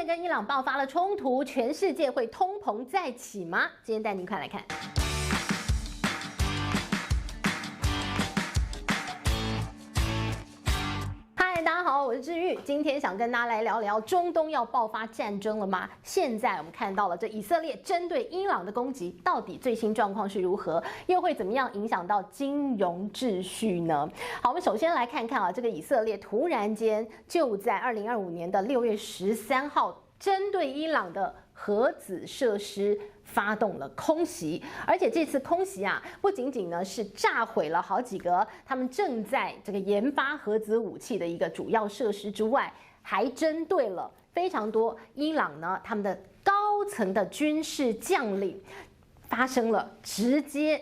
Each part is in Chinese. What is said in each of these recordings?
跟伊朗爆发了冲突，全世界会通膨再起吗？今天带您快来看。大家好，我是志玉，今天想跟大家来聊聊中东要爆发战争了吗？现在我们看到了这以色列针对伊朗的攻击，到底最新状况是如何，又会怎么样影响到金融秩序呢？好，我们首先来看看这个以色列突然间就在2025年的6月13号，针对伊朗的核子设施发动了空袭，而且这次空袭不仅仅呢是炸毁了好几个他们正在这个研发核子武器的一个主要设施之外，还针对了非常多伊朗呢他们的高层的军事将领，发生了直接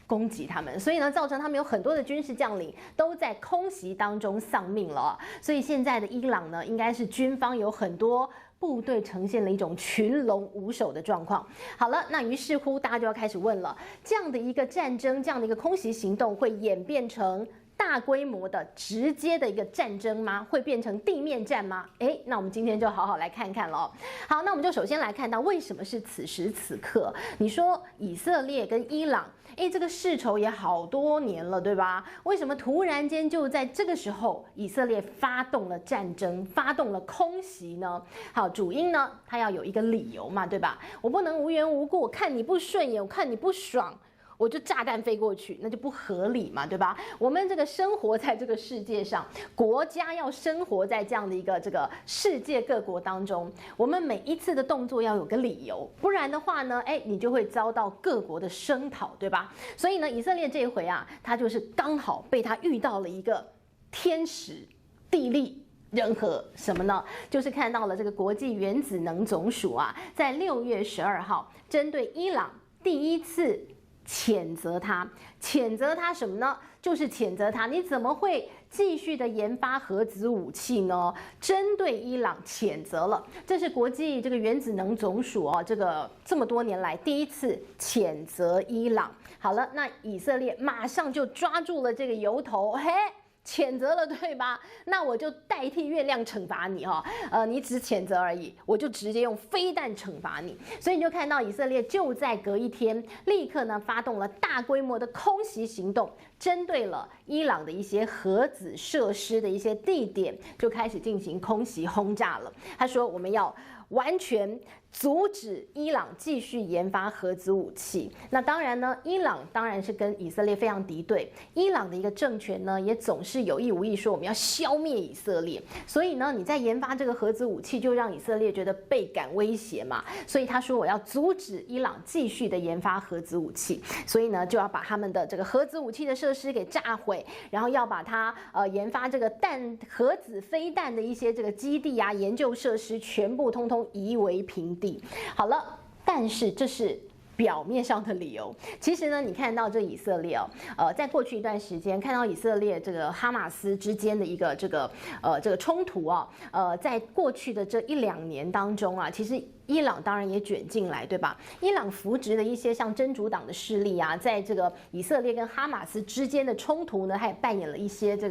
攻击他们，所以呢，造成他们有很多的军事将领都在空袭当中丧命了。所以现在的伊朗呢，应该是军方有很多部队呈现了一种群龙无首的状况。好了，那于是乎大家就要开始问了：这样的一个战争，这样的一个空袭行动，会演变成大规模的直接的一个战争吗？会变成地面战吗？那我们今天就好好来看看了。好，那我们就首先来看到为什么是此时此刻？你说以色列跟伊朗，这个世仇也好多年了，对吧？为什么突然间就在这个时候，以色列发动了战争，发动了空袭呢？好，主因呢，它要有一个理由嘛，对吧？我不能无缘无故，我看你不顺眼，我看你不爽，我就炸弹飞过去，那就不合理嘛，对吧？我们这个生活在这个世界上，国家要生活在这样的一个这个世界各国当中，我们每一次的动作要有个理由，不然的话呢，你就会遭到各国的声讨，对吧？所以呢，以色列这一回他就是刚好被他遇到了一个天时地利人和，什么呢？就是看到了这个国际原子能总署在6月12号针对伊朗第一次谴责他什么呢？就是谴责他，你怎么会继续的研发核子武器呢？针对伊朗谴责了，这是国际这个原子能总署这么多年来第一次谴责伊朗。好了，那以色列马上就抓住了这个由头，谴责了，对吧？那我就代替月亮惩罚你你只谴责而已，我就直接用飞弹惩罚你。所以你就看到以色列就在隔一天，立刻呢发动了大规模的空袭行动，针对了伊朗的一些核子设施的一些地点，就开始进行空袭轰炸了。他说我们要完全阻止伊朗继续研发核子武器。那当然呢，伊朗当然是跟以色列非常敌对，伊朗的一个政权呢也总是有意无意说我们要消灭以色列，所以呢你在研发这个核子武器，就让以色列觉得倍感威胁嘛。所以他说我要阻止伊朗继续的研发核子武器，所以呢就要把他们的这个核子武器的设施给炸毁，然后要把它研发这个核子飞弹的一些这个基地研究设施全部通通夷为平地。好了，但是这是表面上的理由。其实呢，你看到这以色列在过去一段时间，看到以色列这个哈马斯之间的一个这个冲突在过去的这1-2年当中其实伊朗当然也卷进来，对吧？伊朗扶植的一些像真主党的势力在这个以色列跟哈马斯之间的冲突呢，它也扮演了一些这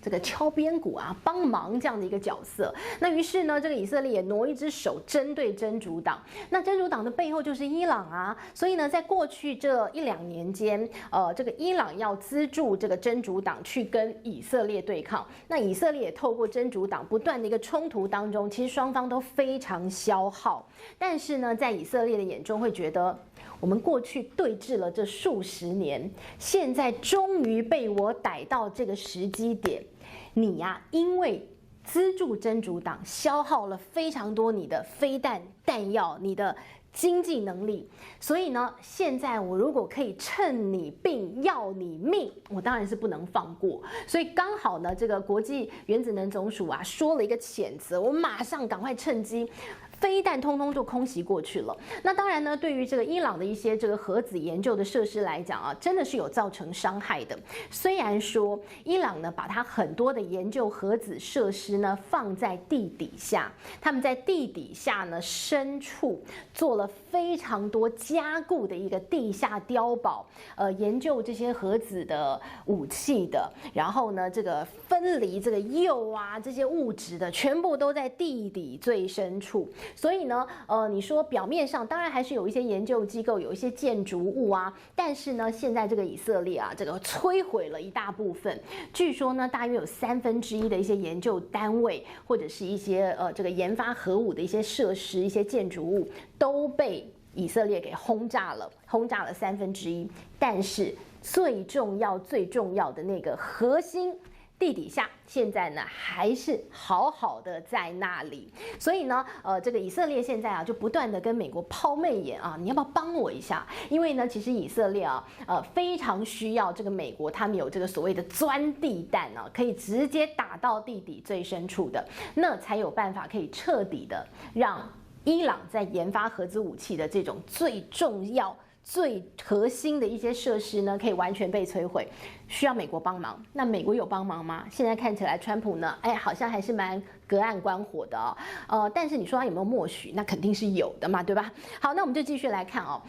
个敲边鼓帮忙这样的一个角色。那于是呢，这个以色列也挪一只手针对真主党。那真主党的背后就是伊朗所以呢，在过去这1-2年间，这个伊朗要资助这个真主党去跟以色列对抗。那以色列也透过真主党不断的一个冲突当中，其实双方都非常消耗。但是呢，在以色列的眼中会觉得，我们过去对峙了这数十年，现在终于被我逮到这个时机点。你因为资助真主党，消耗了非常多你的飞弹弹药，你的经济能力，所以呢，现在我如果可以趁你病要你命，我当然是不能放过。所以刚好呢，这个国际原子能总署说了一个谴责，我马上赶快趁机飞弹通通就空袭过去了。那当然呢，对于这个伊朗的一些这个核子研究的设施来讲啊，真的是有造成伤害的。虽然说伊朗呢把它很多的研究核子设施呢放在地底下，他们在地底下呢深处做了非常多加固的一个地下碉堡，研究这些核子的武器的，然后呢这个分离这个铀啊这些物质的，全部都在地底最深处。所以呢，你说表面上当然还是有一些研究机构，有一些建筑物啊，但是呢，现在这个以色列啊，这个摧毁了一大部分。据说呢，大约有1/3的一些研究单位，或者是一些这个研发核武的一些设施、一些建筑物，都被以色列给轰炸了1/3。但是最重要的那个核心。地底下现在呢还是好好的在那里，所以呢，这个以色列现在啊就不断的跟美国抛媚眼啊，你要不要帮我一下？因为呢，其实以色列啊，非常需要这个美国，他们有这个所谓的钻地弹啊，可以直接打到地底最深处的，那才有办法可以彻底的让伊朗在研发核子武器的这种最重要。最核心的一些设施呢，可以完全被摧毁，需要美国帮忙。那美国有帮忙吗？现在看起来，川普呢，好像还是蛮隔岸观火的哦。但是你说他有没有默许？那肯定是有的嘛，对吧？好，那我们就继续来看哦。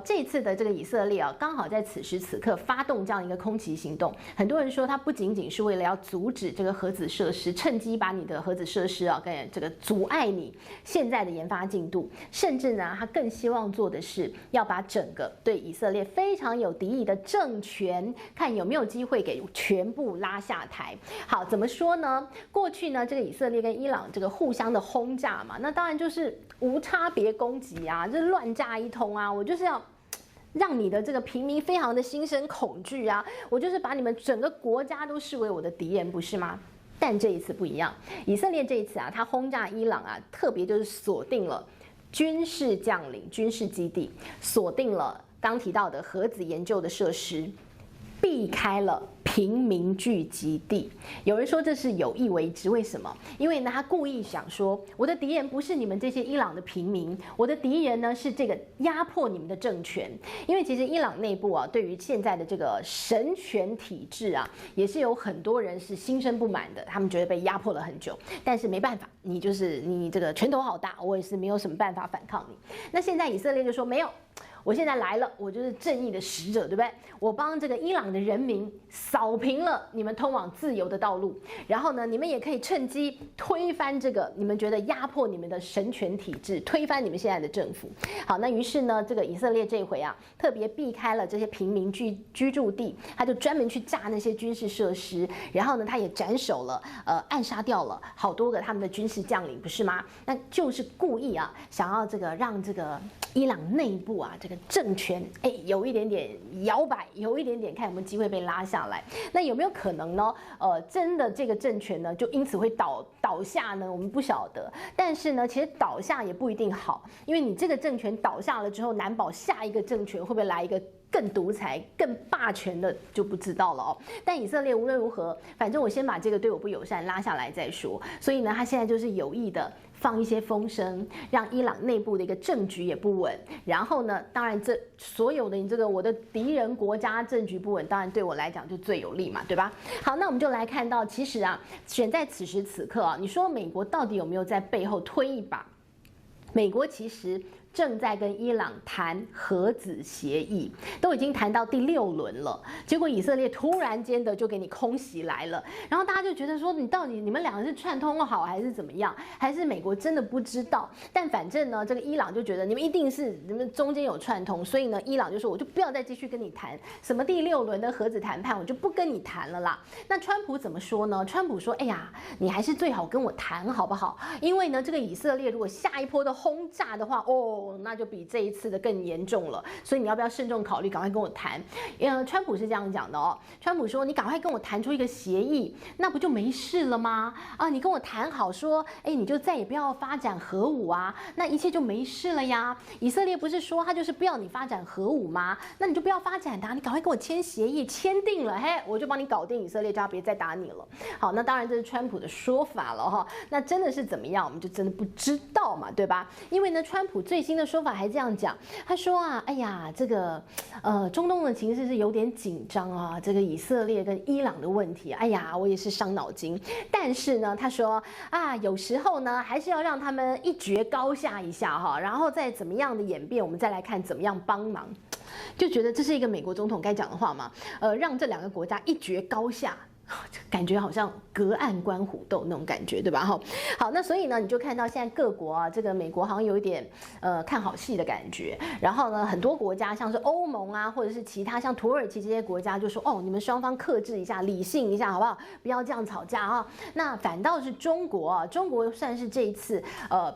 这次的这个以色列啊，刚好在此时此刻发动这样一个空袭行动。很多人说，它不仅仅是为了要阻止这个核子设施，趁机把你的核子设施啊，跟这个阻碍你现在的研发进度，甚至呢，他更希望做的是要把整个对以色列非常有敌意的政权，看有没有机会给全部拉下台。好，怎么说呢？过去呢，这个以色列跟伊朗这个互相的轰炸嘛，那当然就是无差别攻击啊，就是乱炸一通啊，我就是要让你的这个平民非常的心生恐惧啊，我就是把你们整个国家都视为我的敌人，不是吗？但这一次不一样，以色列这一次啊，他轰炸伊朗啊，特别就是锁定了军事将领、军事基地，锁定了刚提到的核子研究的设施，避开了平民聚集地。有人说这是有意为之，为什么？因为呢，他故意想说，我的敌人不是你们这些伊朗的平民，我的敌人呢是这个压迫你们的政权。因为其实伊朗内部啊，对于现在的这个神权体制啊，也是有很多人是心生不满的，他们觉得被压迫了很久，但是没办法，你这个拳头好大，我也是没有什么办法反抗你。那现在以色列就说没有。我现在来了，我就是正义的使者，对不对？我帮这个伊朗的人民扫平了你们通往自由的道路，然后呢，你们也可以趁机推翻这个你们觉得压迫你们的神权体制，推翻你们现在的政府。好，那于是呢，这个以色列这回啊，特别避开了这些平民居住地，他就专门去炸那些军事设施，然后呢，他也斩首了，暗杀掉了好多个他们的军事将领，不是吗？那就是故意啊，想要这个让这个伊朗内部啊，这个政权有一点点摇摆，有一点点看有没有机会被拉下来。那有没有可能呢？真的这个政权呢，就因此会倒下呢？我们不晓得。但是呢，其实倒下也不一定好，因为你这个政权倒下了之后，难保下一个政权会不会来一个更独裁、更霸权的就不知道了哦。但以色列无论如何，反正我先把这个对我不友善拉下来再说。所以呢，他现在就是有意的放一些风声，让伊朗内部的一个政局也不稳。然后呢，当然这所有的你这个我的敌人国家政局不稳，当然对我来讲就最有利嘛，对吧？好，那我们就来看到，其实啊，选在此时此刻啊，你说美国到底有没有在背后推一把？美国其实正在跟伊朗谈核子协议，都已经谈到第6轮了。结果以色列突然间的就给你空袭来了，然后大家就觉得说，你们两个是串通好还是怎么样？还是美国真的不知道？但反正呢，这个伊朗就觉得你们一定是你们中间有串通，所以呢，伊朗就说我就不要再继续跟你谈什么第6轮的核子谈判，我就不跟你谈了啦。那川普怎么说呢？川普说，哎呀，你还是最好跟我谈好不好？因为呢，这个以色列如果下一波的轰炸的话，哦，那就比这一次的更严重了。所以你要不要慎重考虑，赶快跟我谈？川普是这样讲的哦，川普说你赶快跟我谈出一个协议，那不就没事了吗？啊，你跟我谈好说，你就再也不要发展核武啊，那一切就没事了呀。以色列不是说他就是不要你发展核武吗？那你就不要发展它，你赶快跟我签协议，签订了，嘿，我就帮你搞定以色列，叫他别再打你了。好，那当然这是川普的说法了哈，那真的是怎么样，我们就真的不知道嘛，对吧？因为呢，川普最新的说法还这样讲，他说啊，哎呀，这个中东的情势是有点紧张啊，这个以色列跟伊朗的问题，哎呀，我也是伤脑筋。但是呢，他说啊，有时候呢，还是要让他们一决高下一下哈，然后再怎么样的演变，我们再来看怎么样帮忙。就觉得这是一个美国总统该讲的话嘛，让这两个国家一决高下。感觉好像隔岸观虎斗那种感觉，对吧？好，那所以呢，你就看到现在各国啊，这个美国好像有一点看好戏的感觉。然后呢，很多国家像是欧盟啊，或者是其他像土耳其这些国家，就说哦，你们双方克制一下，理性一下，好不好？不要这样吵架啊。那反倒是中国啊，中国算是这一次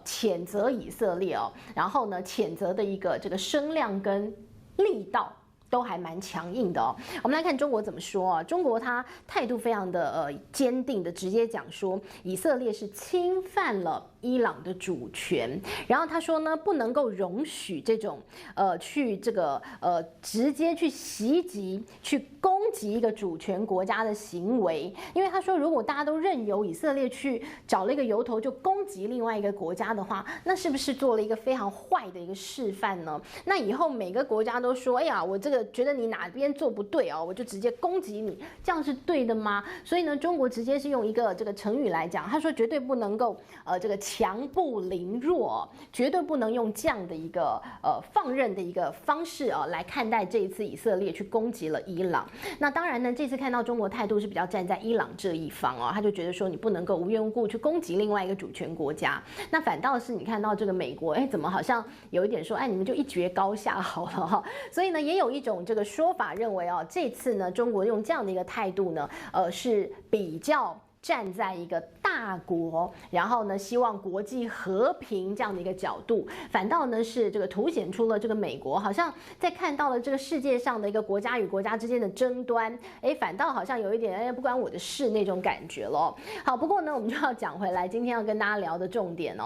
谴责以色列哦，然后呢，谴责的一个这个声量跟力道都还蛮强硬的哦。我们来看中国怎么说啊？中国他态度非常的坚定的，直接讲说以色列是侵犯了伊朗的主权，然后他说呢，不能够容许这种去这个直接去袭击、去攻击一个主权国家的行为，因为他说，如果大家都任由以色列去找了一个由头就攻击另外一个国家的话，那是不是做了一个非常坏的一个示范呢？那以后每个国家都说，哎呀，我这个觉得你哪边做不对哦，我就直接攻击你，这样是对的吗？所以呢，中国直接是用一个这个成语来讲，他说绝对不能够这个强不凌弱，绝对不能用这样的一个放任的一个方式来看待这一次以色列去攻击了伊朗。那当然呢，这次看到中国态度是比较站在伊朗这一方哦，他就觉得说你不能够无缘无故去攻击另外一个主权国家。那反倒是你看到这个美国，怎么好像有一点说，你们就一决高下好了哈。所以呢，也有一种这个说法认为这次呢，中国用这样的一个态度呢，是比较站在一个大国，然后呢，希望国际和平这样的一个角度，反倒呢是这个凸显出了这个美国好像在看到了这个世界上的一个国家与国家之间的争端，反倒好像有一点不关我的事那种感觉了。好，不过呢，我们就要讲回来，今天要跟大家聊的重点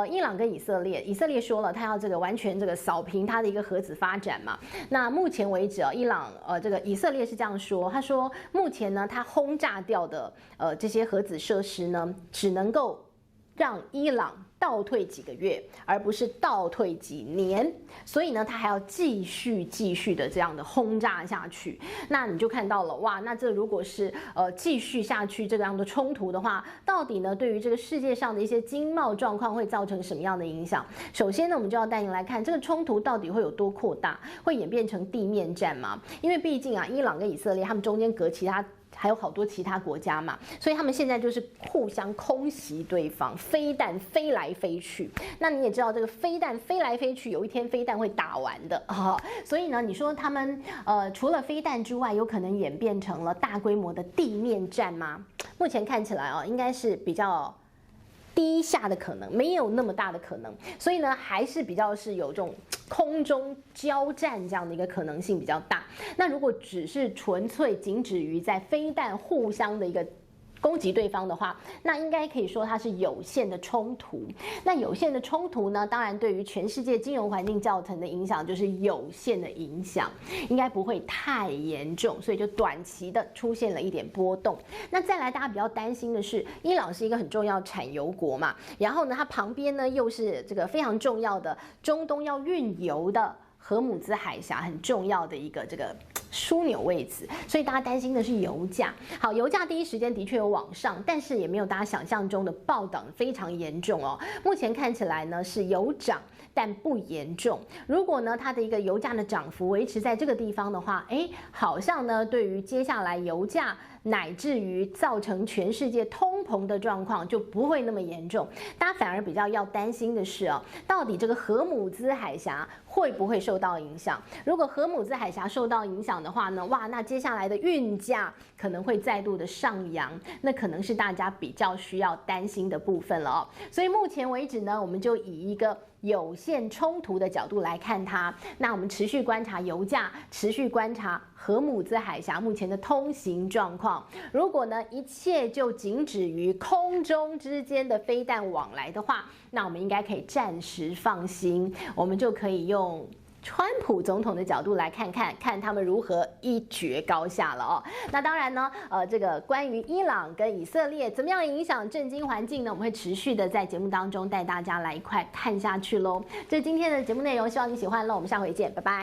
伊朗跟以色列，以色列说了，他要这个完全这个扫平他的一个核子发展嘛。那目前为止伊朗这个以色列是这样说，他说目前呢，他轰炸掉的这些核子设施呢，只能够让伊朗倒退几个月，而不是倒退几年，所以呢，他还要继续的这样的轰炸下去。那你就看到了，哇，那这如果是继续下去这样的冲突的话，到底呢对于这个世界上的一些经贸状况会造成什么样的影响？首先呢，我们就要带您来看这个冲突到底会有多扩大，会演变成地面战吗？因为毕竟伊朗跟以色列他们中间隔还有好多其他国家嘛，所以他们现在就是互相空袭对方，飞弹飞来飞去。那你也知道，这个飞弹飞来飞去，有一天飞弹会打完的所以呢，你说他们除了飞弹之外，有可能演变成了大规模的地面战吗？目前看起来应该是比较低下的可能，没有那么大的可能，所以呢，还是比较是有这种空中交战这样的一个可能性比较大。那如果只是纯粹仅止于在飞弹互相的一个攻击对方的话，那应该可以说它是有限的冲突。那有限的冲突呢，当然对于全世界金融环境造成的影响就是有限的影响，应该不会太严重，所以就短期的出现了一点波动。那再来，大家比较担心的是，伊朗是一个很重要产油国嘛，然后呢，它旁边呢又是这个非常重要的中东要运油的荷姆兹海峡很重要的一个这个枢纽位置，所以大家担心的是油价。好，油价第一时间的确有往上，但是也没有大家想象中的暴涨非常严重目前看起来呢是有涨，但不严重。如果呢它的一个油价的涨幅维持在这个地方的话，好像呢对于接下来油价乃至于造成全世界通膨的状况就不会那么严重。大家反而比较要担心的是到底这个荷姆兹海峡会不会受到影响？如果荷姆兹海峡受到影响的话呢，哇，那接下来的运价可能会再度的上扬，那可能是大家比较需要担心的部分了所以目前为止呢，我们就以一个有限冲突的角度来看它。那我们持续观察油价，持续观察荷姆兹海峡目前的通行状况。如果呢一切就仅止于空中之间的飞弹往来的话，那我们应该可以暂时放心，我们就可以用川普总统的角度来看他们如何一决高下了那当然呢，这个关于伊朗跟以色列怎么样影响政经环境呢？我们会持续的在节目当中带大家来一块看下去喽。这是今天的节目内容，希望你喜欢喽。我们下回见，拜拜。